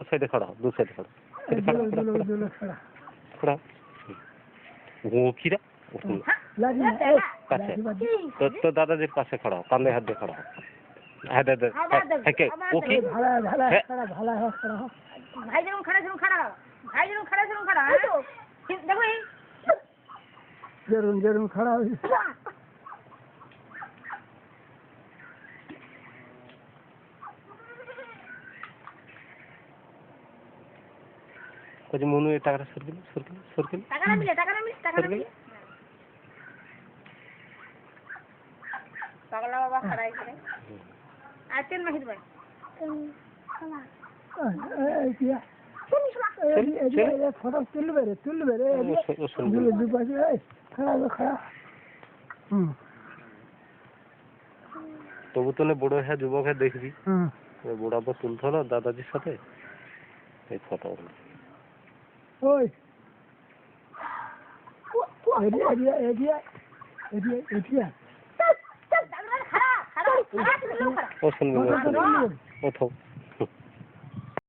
Side खड़ा हो, दूसरे साइड खड़ा खड़ा वो की रा तो दादाजी पास खड़ा हो, कंधे हाथ दे खड़ा हो। है दे है के वो की भाई जरूर खड़ा देखो ये जरूर खड़ा हो। कुछ मुनु ये टाका सर्किल টাকা না মিলে পাগলা বাবা খড়া এখানে আর তেল মাখির ভাই ফটো তুলবে রে দুপাশে खड़ा তবু তো বড় হ্যাঁ যুবক হ্যাঁ দেখবি বুড়া তো তুলতে হলো দাদাজির সাথে এই ফটো ওই ও শুনবি ও